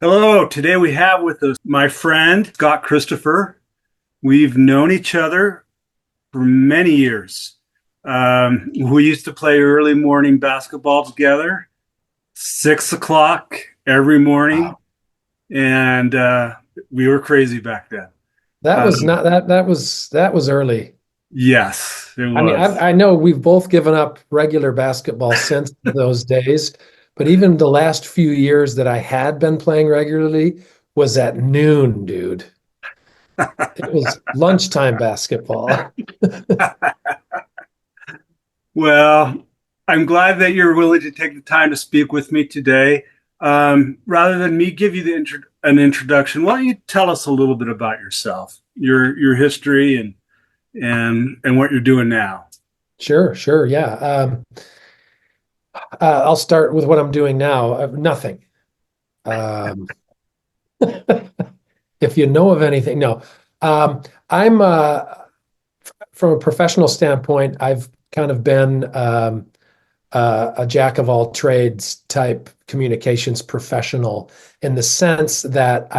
Hello, today we have with us my friend Scott Christopher. We've known each other for many years. We used to play early morning basketball together, 6 o'clock every morning, Wow. and we were crazy back then. That was Um, not that was early. yes, it I mean, was. I know we've both given up regular basketball since those days, but even the last few years that I had been playing regularly was at noon, dude. It was lunchtime basketball. Well, I'm glad that you're willing to take the time to speak with me today. Rather than me give you an introduction, why don't you tell us a little bit about yourself, your history, and what you're doing now? Sure, sure, yeah. I'll start with what I'm doing now. Nothing. Um, if you know of anything, no. I'm from a professional standpoint, I've kind of been a jack of all trades type communications professional in the sense that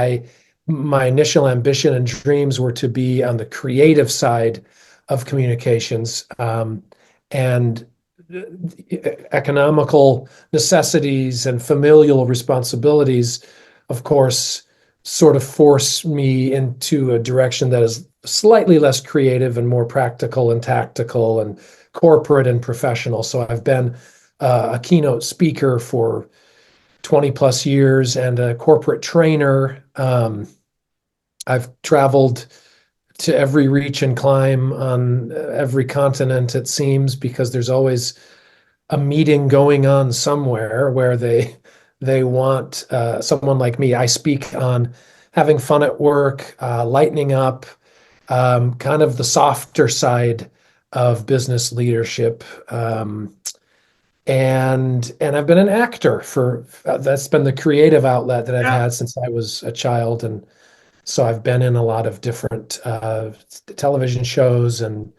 my initial ambition and dreams were to be on the creative side of communications, and economical necessities and familial responsibilities, of course, sort of force me into a direction that is slightly less creative and more practical and tactical and corporate and professional. So I've been a keynote speaker for 20 plus years and a corporate trainer. I've traveled to every reach and climb on every continent, it seems, because there's always a meeting going on somewhere where they want someone like me. I speak on having fun at work, lightening up, kind of the softer side of business leadership. And I've been an actor for that's been the creative outlet that I've Yeah, had since I was a child, and so I've been in a lot of different television shows and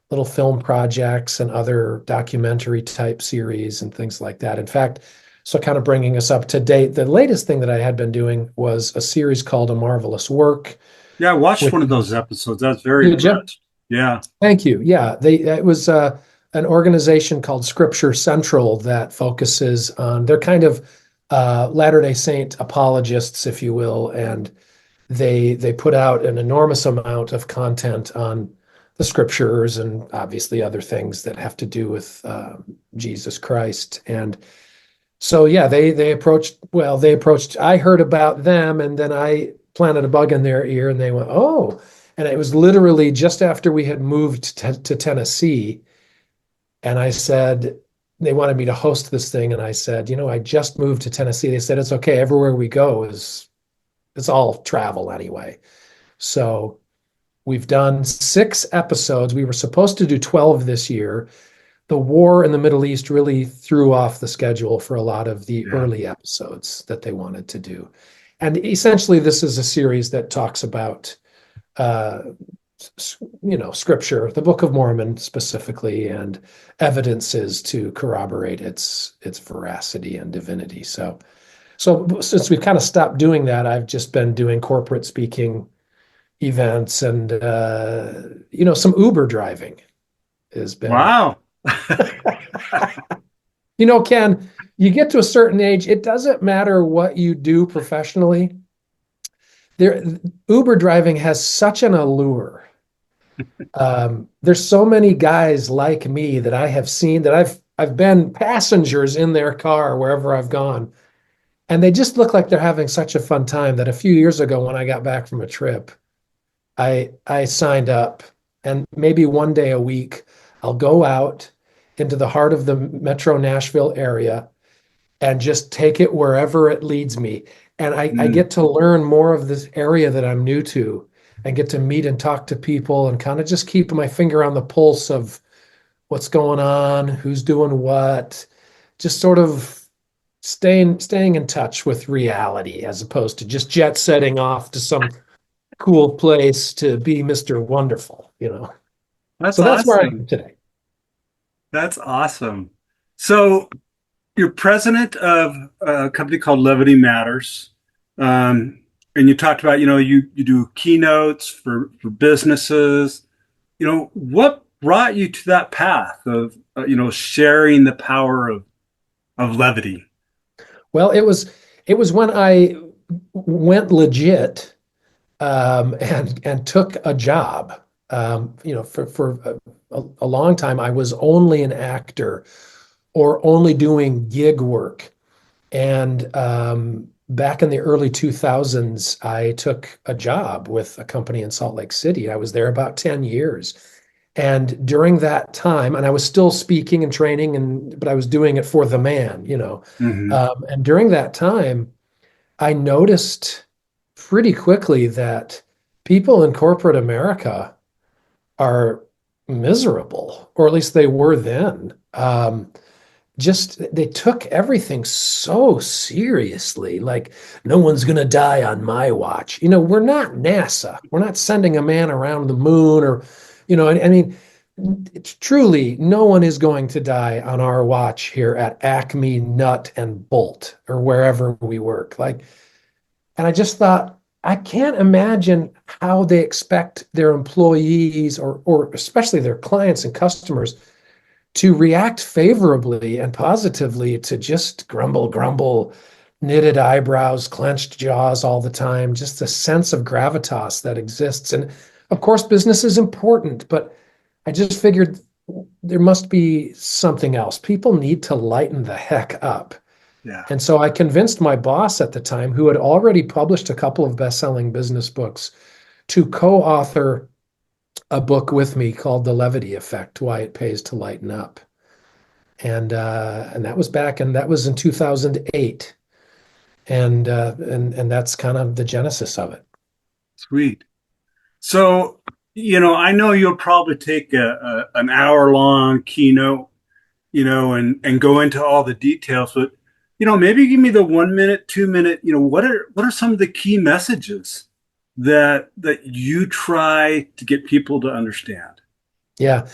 little film projects and other documentary type series and things like that. In fact, so kind of bringing us up to date, the latest thing that I had been doing was a series called A Marvelous Work, yeah. I watched which one of those episodes. I was very did you? impressed. Yeah, Thank you. Yeah, they it was an organization called Scripture Central that focuses on they're kind of Latter-day Saint apologists, if you will, and they put out an enormous amount of content on the scriptures and obviously other things that have to do with Jesus Christ. And so yeah, they approached. I heard about them, and then I planted a bug in their ear, and they went, "Oh." And it was literally just after we had moved to Tennessee, and I said, they wanted me to host this thing, and I said, I just moved to Tennessee. They said, it's okay. Everywhere we go is it's all travel anyway. So we've done 6 episodes. We were supposed to do 12 this year. The war in the Middle East really threw off the schedule for a lot of the yeah. early episodes that they wanted to do. And essentially, this is a series that talks about, uh, scripture, the Book of Mormon specifically, and evidences to corroborate its veracity and divinity. So since we've kind of stopped doing that, I've just been doing corporate speaking events and some Uber driving has been. Wow. Ken, you get to a certain age, it doesn't matter what you do professionally. There, Uber driving has such an allure. There's so many guys like me that I have seen that I've been passengers in their car wherever I've gone, and they just look like they're having such a fun time that a few years ago when I got back from a trip, I signed up, and maybe one day a week I'll go out into the heart of the Metro Nashville area and just take it wherever it leads me. And I Mm. get to learn more of this area that I'm new to and get to meet and talk to people and kind of just keep my finger on the pulse of what's going on, who's doing what, just sort of staying in touch with reality as opposed to just jet setting off to some cool place to be Mr. Wonderful. That's So that's where I awesome. am today. That's awesome. So you're president of a company called Levity Matters. Um, and you talked about, you do keynotes for businesses. What brought you to that path of, sharing the power of levity? Well, it was when I went legit and took a job. For a long time, I was only an actor or only doing gig work. And back in the early 2000s, I took a job with a company in Salt Lake City. I was there about 10 years. And during that time, and I was still speaking and training, but I was doing it for the man. Hmm. And during that time, I noticed pretty quickly that people in corporate America are miserable, or at least they were then. Just they took everything so seriously, like no one's going to die on my watch. We're not NASA. We're not sending a man around the moon I mean, it's truly no one is going to die on our watch here at Acme, Nut, and Bolt or wherever we work. And I just thought, I can't imagine how they expect their employees or especially their clients and customers to react favorably and positively to just grumble, grumble, knitted eyebrows, clenched jaws all the time, just a sense of gravitas that exists. And of course, business is important, but I just figured there must be something else. People need to lighten the heck up. Yeah. And so I convinced my boss at the time, who had already published a couple of best-selling business books, to co-author a book with me called The Levity Effect: Why It Pays to Lighten Up. And that was that was in 2008. And that's kind of the genesis of it. Sweet. So, I know you'll probably take an hour long keynote, and go into all the details, but, maybe give me the 1 minute, 2 minute, what are some of the key messages that you try to get people to understand? Yeah.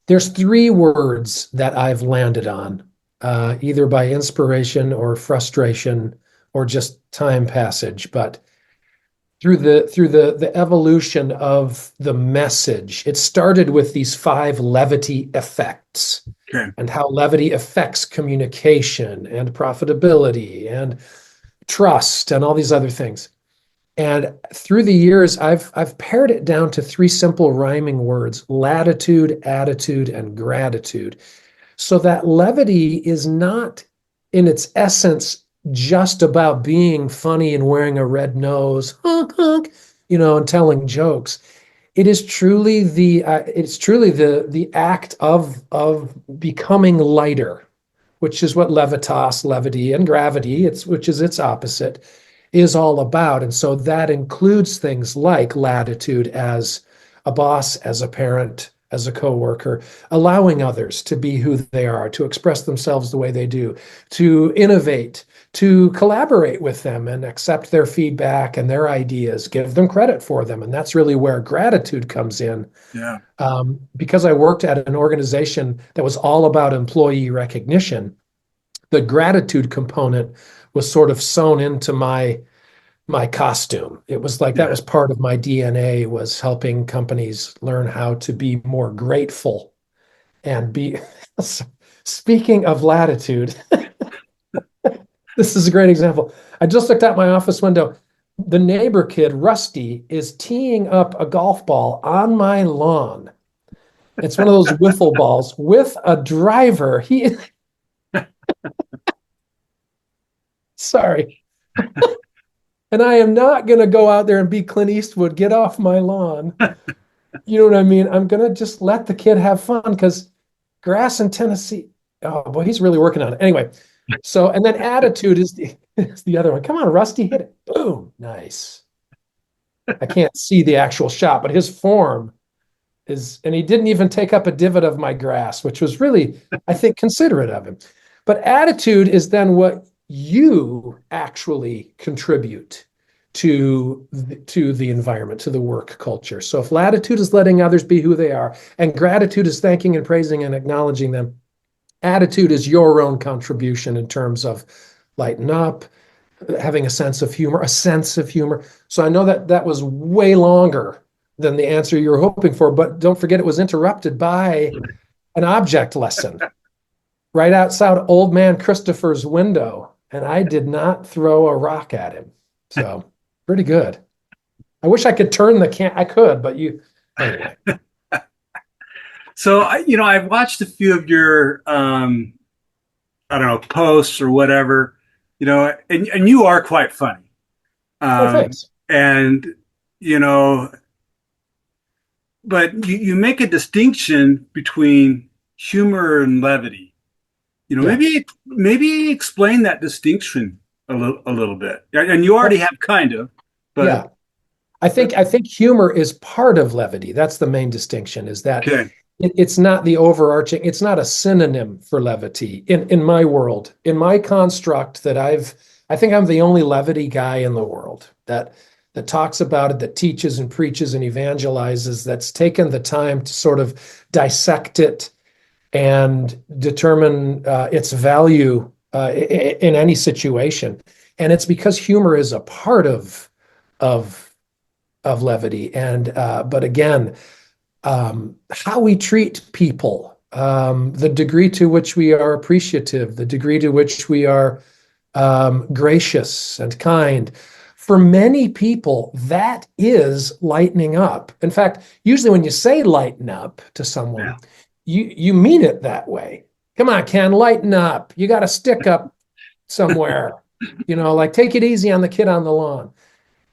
There's three words that I've landed on, either by inspiration or frustration or just time passage. But through the evolution of the message, it started with these five levity effects Okay. and how levity affects communication and profitability and trust and all these other things. And through the years, I've pared it down to three simple rhyming words: latitude, attitude, and gratitude. So that levity is not in its essence just about being funny and wearing a red nose, honk, honk, and telling jokes. It's truly the act of becoming lighter, which is what levitas, levity, and gravity, which is its opposite, is all about. And so that includes things like latitude as a boss, as a parent, as a coworker, allowing others to be who they are, to express themselves the way they do, to innovate, to collaborate with them and accept their feedback and their ideas, give them credit for them. And that's really where gratitude comes in. Yeah. Because I worked at an organization that was all about employee recognition, the gratitude component was sort of sewn into my costume. It was like that Yeah. was part of my DNA, was helping companies learn how to be more grateful and be. Speaking of latitude, this is a great example. I just looked out my office window. The neighbor kid, Rusty, is teeing up a golf ball on my lawn. It's one of those wiffle balls with a driver. Sorry. And I am not going to go out there and be Clint Eastwood, get off my lawn. You know what I mean? I'm going to just let the kid have fun because grass in Tennessee, oh boy, he's really working on it. Anyway, and then attitude is the other one. Come on, Rusty, hit it. Boom. Nice. I can't see the actual shot, but his form and he didn't even take up a divot of my grass, which was really, I think, considerate of him. But attitude is then what you actually contribute to the environment, to the work culture. So if latitude is letting others be who they are, and gratitude is thanking and praising and acknowledging them, attitude is your own contribution in terms of lighten up, having a sense of humor. So I know that that was way longer than the answer you were hoping for, but don't forget it was interrupted by an object lesson right outside old man Christopher's window, and I did not throw a rock at him. So pretty good. I wish I could turn the can. I could, but you anyway. So, I've watched a few of your, I don't know, posts or whatever, and you are quite funny. Oh, Um, thanks. and, you know, but you make a distinction between humor and levity. Yeah. Maybe explain that distinction a little bit. And you already have kind of, but Yeah. I think humor is part of levity. That's the main distinction, is that okay. it's not the overarching, it's not a synonym for levity in my world, in my construct that I think I'm the only levity guy in the world that talks about it, that teaches and preaches and evangelizes, that's taken the time to sort of dissect it and determine its value in any situation. And it's because humor is a part of of levity. And but again, how we treat people, the degree to which we are appreciative, the degree to which we are gracious and kind. For many people, that is lightening up. In fact, usually when you say lighten up to Yeah. someone, you mean it that way. Come on, Ken, lighten up. You got a stick up somewhere. Like take it easy on the kid on the lawn.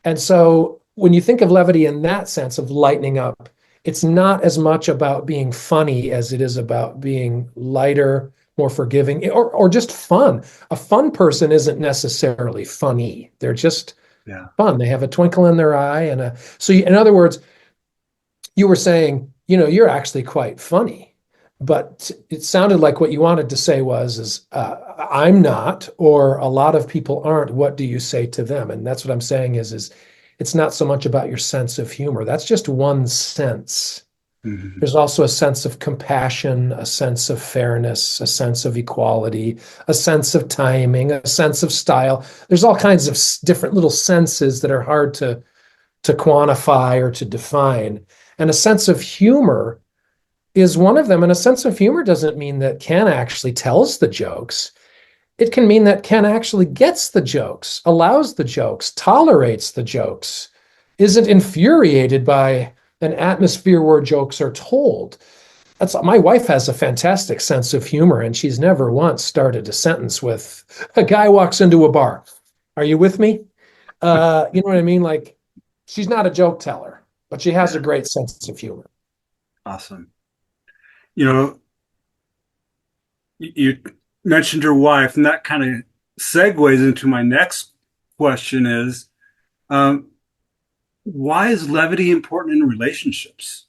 And so when you think of levity in that sense of lightening up, it's not as much about being funny as it is about being lighter, more forgiving, or just fun. A fun person isn't necessarily funny. They're just Yeah. fun. They have a twinkle in their eye. In other words, you were saying, you're actually quite funny, but it sounded like what you wanted to say is I'm not, or a lot of people aren't. What do you say to them? And that's what I'm saying is it's not so much about your sense of humor. That's just one sense. Mhm. There's also a sense of compassion, a sense of fairness, a sense of equality, a sense of timing, a sense of style. There's all kinds of different little senses that are hard to quantify or to define. And a sense of humor is one of them. And a sense of humor doesn't mean that Ken actually tells the jokes. It can mean that Ken actually gets the jokes, allows the jokes, tolerates the jokes, isn't infuriated by an atmosphere where jokes are told. That's My wife has a fantastic sense of humor, and she's never once started a sentence with a guy walks into a bar. Are you with me? You know what I mean? Like, she's not a joke teller, but she has a Yeah. great sense of humor. Awesome. You know, you mentioned your wife, and that kind of segues into my next question is, um, why is levity important in relationships?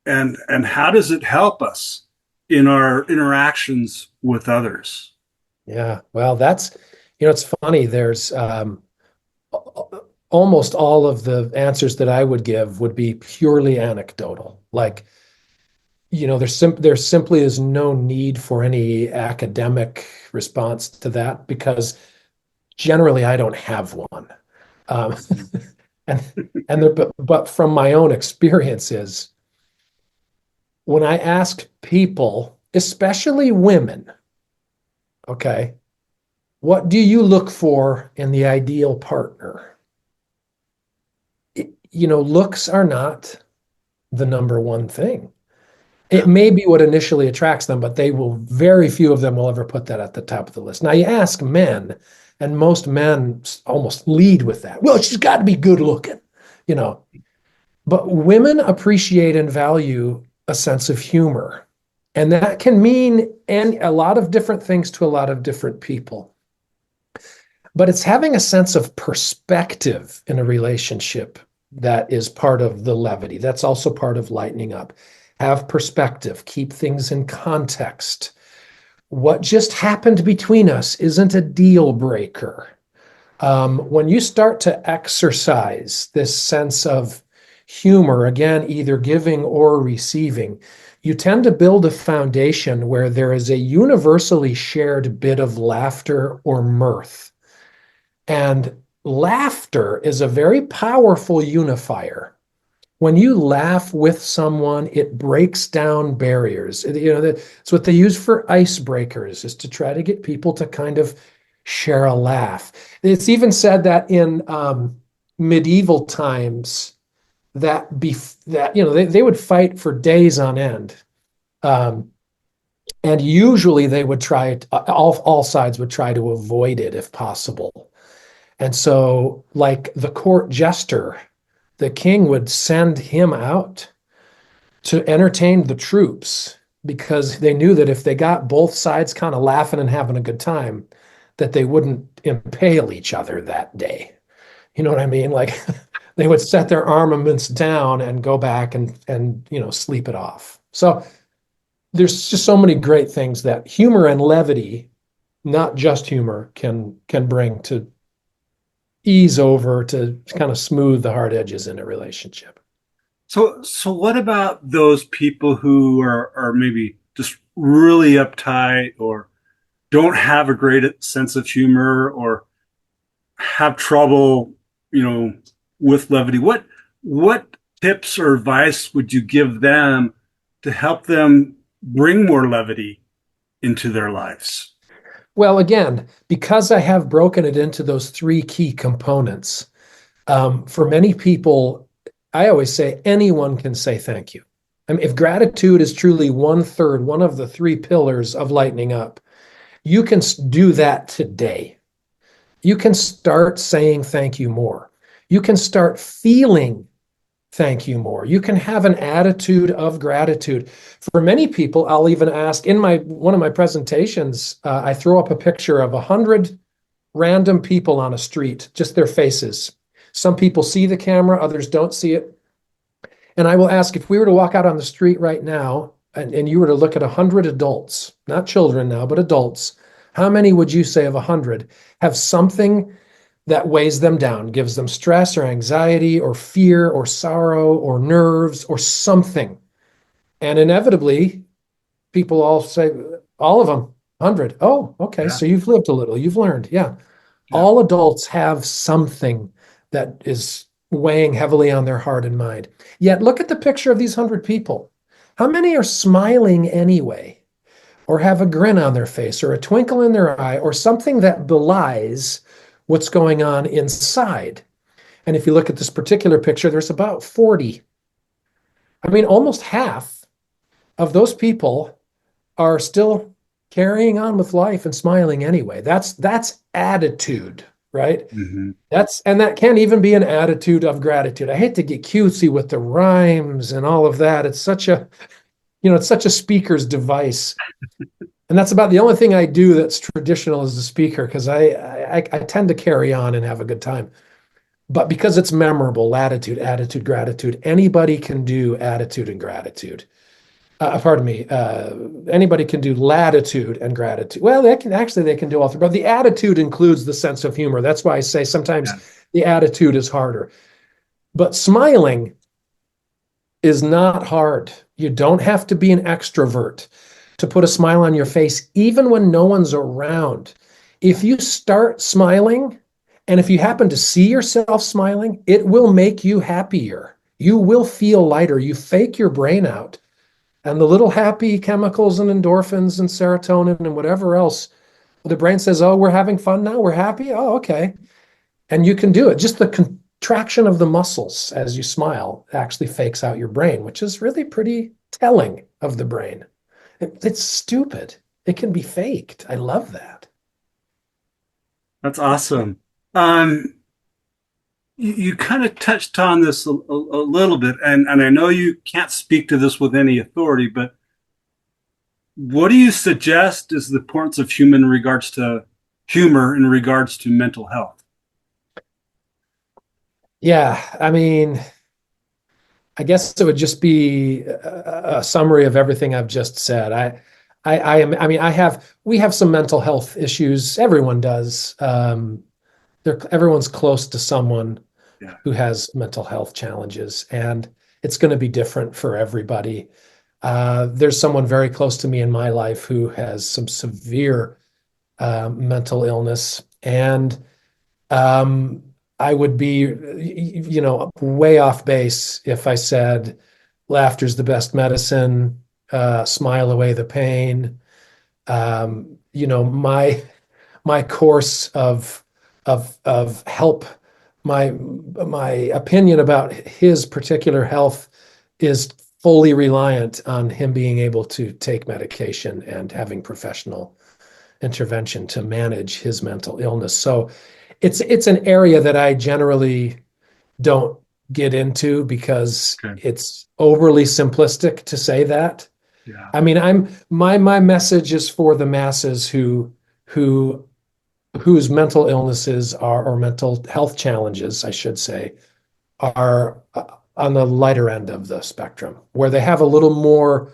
And how does it help us in our interactions with others? Yeah, well, it's funny. There's almost all of the answers that I would give would be purely anecdotal. Like, there simply is no need for any academic response to that because generally I don't have one. Um, and but from my own experiences, when I ask people, especially women, okay, what do you look for in the ideal partner? Looks are not the number one thing. It Yeah. may be what initially attracts them, but very few of them will ever put that at the top of the list. Now, you ask men, and most men almost lead with that. Well, she's got to be good looking, you know. But women appreciate and value a sense of humor. And that can mean a lot of different things to a lot of different people. But it's having a sense of perspective in a relationship that is part of the levity. That's also part of lightening up. Have perspective, keep things in context. What just happened between us isn't a deal breaker. When you start to exercise this sense of humor, again, either giving or receiving, you tend to build a foundation where there is a universally shared bit of laughter or mirth. And laughter is a very powerful unifier. When you laugh with someone, it breaks down barriers. It's what they use for icebreakers, is to try to get people to kind of share a laugh. It's even said that in medieval times that they would fight for days on end. Um, and usually they would try all sides would try to avoid it if possible. And so, like the court jester, the king would send him out to entertain the troops because they knew that if they got both sides kind of laughing and having a good time, that they wouldn't impale each other that day. You know what I mean? Like they would set their armaments down and go back and sleep it off. So there's just so many great things that humor and levity, not just humor, can bring to ease over, to kind of smooth the hard edges in a relationship. So what about those people who are maybe just really uptight or don't have a great sense of humor or have trouble, you know, with levity? What tips or advice would you give them to help them bring more levity into their lives? Well, again, because I have broken it into those three key components, for many people, I always say anyone can say thank you. I mean, if gratitude is truly one third, one of the three pillars of lightening up, you can do that today. You can start saying thank you more. You can start feeling thank you more. You can have an attitude of gratitude. For many people, I'll even ask in my one of my presentations, I throw up a picture of 100 random people on a street, just their faces. Some people see the camera, others don't see it. And I will ask, if we were to walk out on the street right now and you were to look at 100 adults, not children now, but adults, how many would you say of 100 have something that weighs them down, gives them stress or anxiety or fear or sorrow or nerves or something? And inevitably, people all say, all of them, 100. Oh, okay. Yeah, So you've lived a little, you've learned. Yeah. yeah. All adults have something that is weighing heavily on their heart and mind. Yet look at the picture of these 100 people. How many are smiling anyway, or have a grin on their face, or a twinkle in their eye, or something that belies what's going on inside? And if you look at this particular picture, there's about 40. I mean, almost half of those people are still carrying on with life and smiling anyway. That's attitude, right? Hmm. And that can even be an attitude of gratitude. I hate to get cutesy with the rhymes and all of that. It's such a speaker's device. And that's about the only thing I do that's traditional as a speaker, because I tend to carry on and have a good time. But because it's memorable, latitude, attitude, gratitude, anybody can do attitude and gratitude. Pardon me. Anybody can do latitude and gratitude. Well, they can do all three, but the attitude includes the sense of humor. That's why I say sometimes Yeah. the attitude is harder. But smiling is not hard. You don't have to be an extrovert to put a smile on your face, even when no one's around. If you start smiling, and if you happen to see yourself smiling, it will make you happier. You will feel lighter. You fake your brain out. And the little happy chemicals and endorphins and serotonin and whatever else, the brain says, oh, we're having fun now. We're happy. Oh, okay. And you can do it. Just the contraction of the muscles as you smile actually fakes out your brain, which is really pretty telling of the brain. It's stupid. It can be faked. I love that. That's awesome. Um, you kind of touched on this a little bit, and I know you can't speak to this with any authority, but what do you suggest is the importance of humor in regards to mental health? Yeah. I mean, I guess it would just be a summary of everything I've just said. We have some mental health issues. Everyone does. Everyone's close to someone Yeah. who has mental health challenges, and it's going to be different for everybody. There's someone very close to me in my life who has some severe mental illness, and Um, I would be, way off base if I said laughter's the best medicine, smile away the pain. My course of help, my opinion about his particular health is fully reliant on him being able to take medication and having professional intervention to manage his mental illness. So it's an area that I generally don't get into because Okay. it's overly simplistic to say that. Yeah. I mean, my message is for the masses who whose mental illnesses are, or mental health challenges, I should say, are on the lighter end of the spectrum, where they have a little more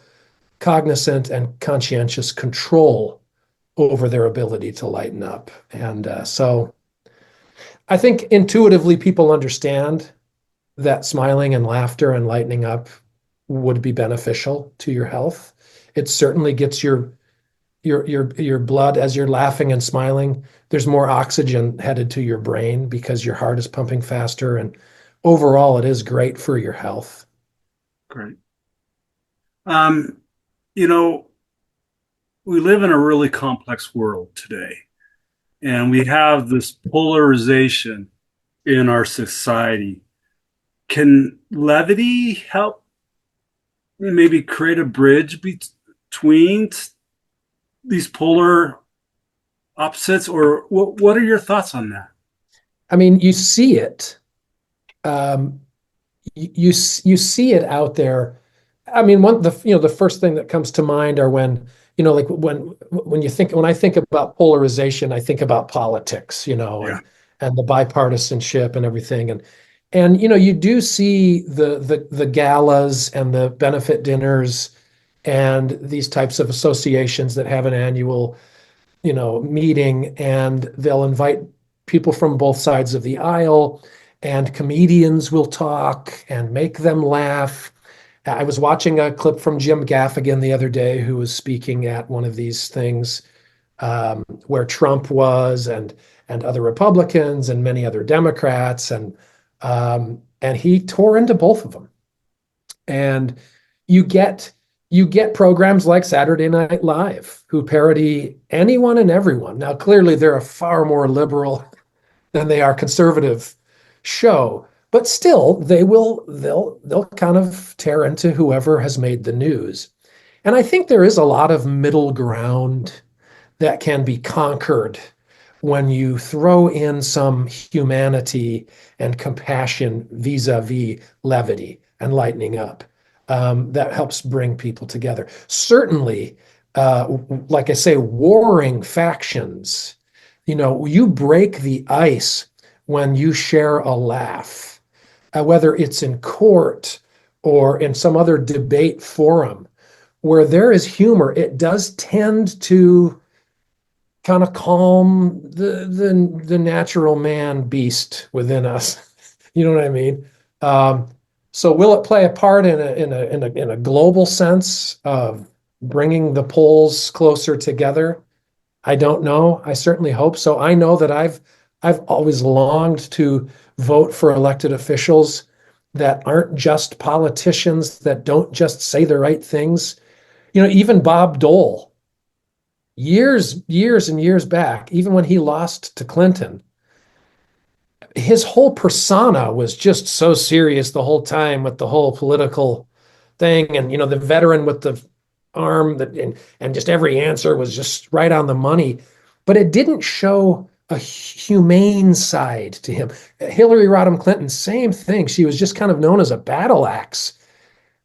cognizant and conscientious control over their ability to lighten up. And so I think intuitively people understand that smiling and laughter and lightening up would be beneficial to your health. It certainly gets your blood as you're laughing and smiling. There's more oxygen headed to your brain because your heart is pumping faster, and overall, it is great for your health. Great. Um, you know, we live in a really complex world today, and we have this polarization in our society. Can levity help maybe create a bridge between these polar opposites, or what are your thoughts on that? I mean, you see it. Um, you see it out there. I mean, the first thing that comes to mind are like when I think about polarization, I think about politics, Yeah. and the bipartisanship and everything. And you do see the galas and the benefit dinners and these types of associations that have an annual meeting, and they'll invite people from both sides of the aisle, and comedians will talk and make them laugh. I was watching a clip from Jim Gaffigan the other day, who was speaking at one of these things, where Trump was, and other Republicans and many other Democrats, and he tore into both of them. And you get you get programs like Saturday Night Live, who parody anyone and everyone. Now, clearly, they're a far more liberal than they are conservative show, but still, they'll kind of tear into whoever has made the news. And I think there is a lot of middle ground that can be conquered when you throw in some humanity and compassion vis-a-vis levity and lightening up. That helps bring people together. Certainly, like I say, warring factions, you break the ice when you share a laugh, whether it's in court or in some other debate forum where there is humor. It does tend to kind of calm the natural man beast within us. You know what I mean? Um, so will it play a part in a global sense of bringing the poles closer together? I don't know. I certainly hope so. I know that I've always longed to vote for elected officials that aren't just politicians, that don't just say the right things. Even Bob Dole, years and years back, even when he lost to Clinton, his whole persona was just so serious the whole time with the whole political thing. And, the veteran with the arm and just every answer was just right on the money. But it didn't show a humane side to him. Hillary Rodham Clinton, same thing. She was just kind of known as a battle axe.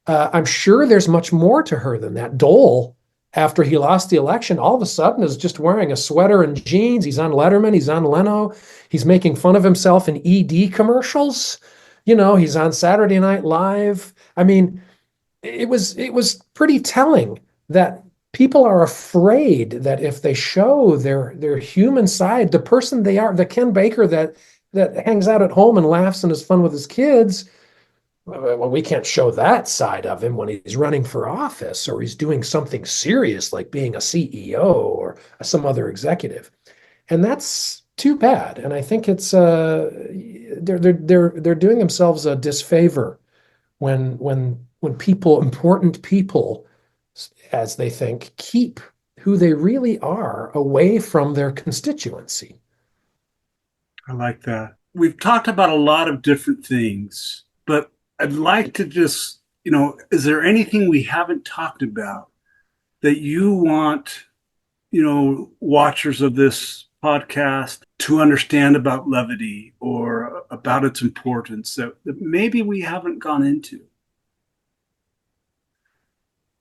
I'm sure there's much more to her than that. Dole, after he lost the election, all of a sudden is just wearing a sweater and jeans. He's on Letterman. He's on Leno. He's making fun of himself in ED commercials. He's on Saturday Night Live. I mean, it was pretty telling that people are afraid that if they show their human side, the person they are, the Ken Baker that hangs out at home and laughs and has fun with his kids, well, we can't show that side of him when he's running for office or he's doing something serious like being a CEO or some other executive. And that's too bad. And I think it's they're doing themselves a disfavor when people, important people, as they think, keep who they really are away from their constituency. I like that. We've talked about a lot of different things, but I'd like to just, is there anything we haven't talked about that you want, watchers of this podcast to understand about levity or about its importance that maybe we haven't gone into?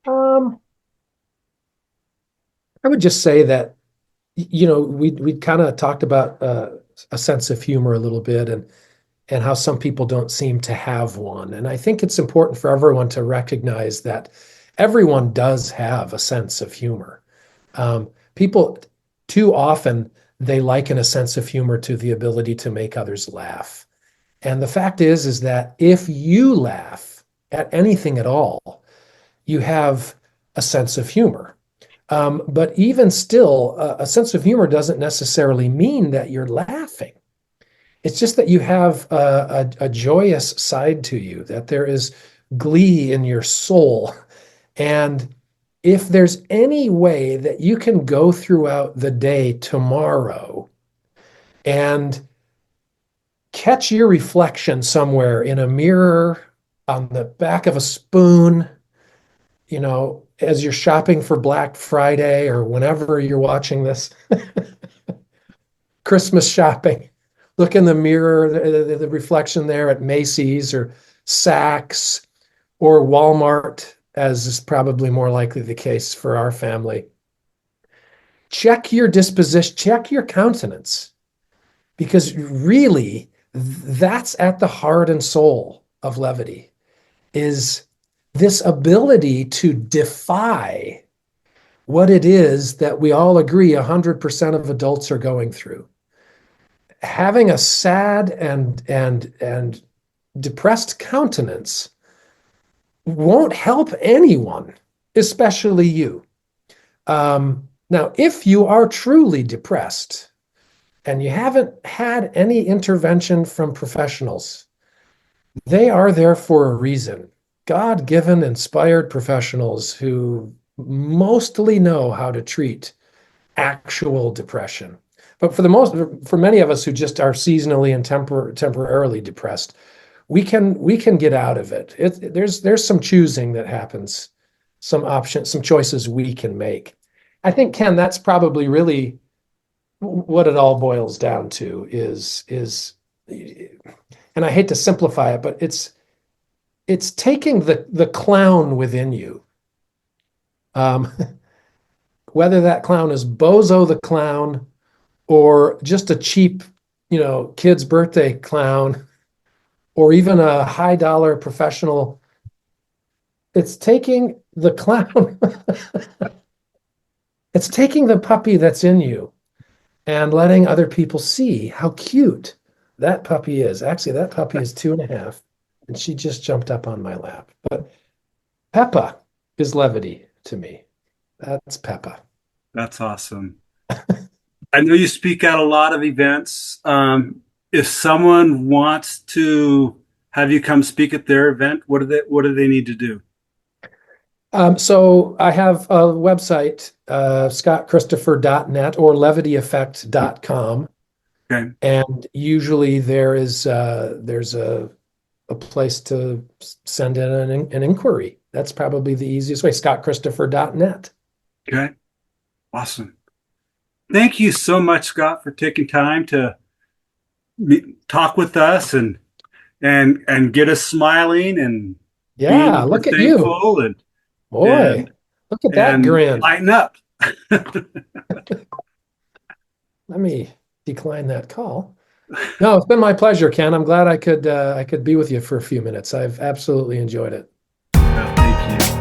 Um, I would just say that, we kind of talked about a sense of humor a little bit, and how some people don't seem to have one. And I think it's important for everyone to recognize that everyone does have a sense of humor. People too often they liken a sense of humor to the ability to make others laugh. And the fact is that if you laugh at anything at all, you have a sense of humor. But even still, a sense of humor doesn't necessarily mean that you're laughing. It's just that you have a joyous side to you, that there is glee in your soul. And if there's any way that you can go throughout the day tomorrow and catch your reflection somewhere in a mirror, on the back of a spoon, as you're shopping for Black Friday or whenever you're watching this, Christmas shopping, look in the mirror, the reflection there at Macy's or Saks or Walmart, as is probably more likely the case for our family. Check your disposition, check your countenance, because really that's at the heart and soul of levity, is this ability to defy what it is that we all agree 100% of adults are going through. Having a sad and depressed countenance won't help anyone, especially you. Now, if you are truly depressed and you haven't had any intervention from professionals, they are there for a reason. God-given, inspired professionals who mostly know how to treat actual depression. But for many of us who just are seasonally and temporarily depressed, we can get out of it. There's some choosing that happens, some options, some choices we can make. I think, Ken, that's probably really what it all boils down to is, and I hate to simplify it, but it's taking the clown within you. Whether that clown is Bozo the clown or just a cheap, kid's birthday clown, or even a high dollar professional, it's taking the clown, it's taking the puppy that's in you and letting other people see how cute that puppy is. Actually, that puppy is 2.5, and she just jumped up on my lap. But Peppa is levity to me. That's Peppa. That's awesome. I know you speak at a lot of events. If someone wants to have you come speak at their event, what do they need to do? So I have a website, scottchristopher.net or levityeffect.com. Okay. And usually there's a place to send in an inquiry. That's probably the easiest way, scottchristopher.net. Okay. Awesome. Thank you so much, Scott, for taking time to talk with us and get us smiling and Yeah, being look at you. thankful and Boy, and look at that and grin. lighten up. Let me decline that call. No, it's been my pleasure, Ken. I'm glad I could be with you for a few minutes. I've absolutely enjoyed it. Thank you.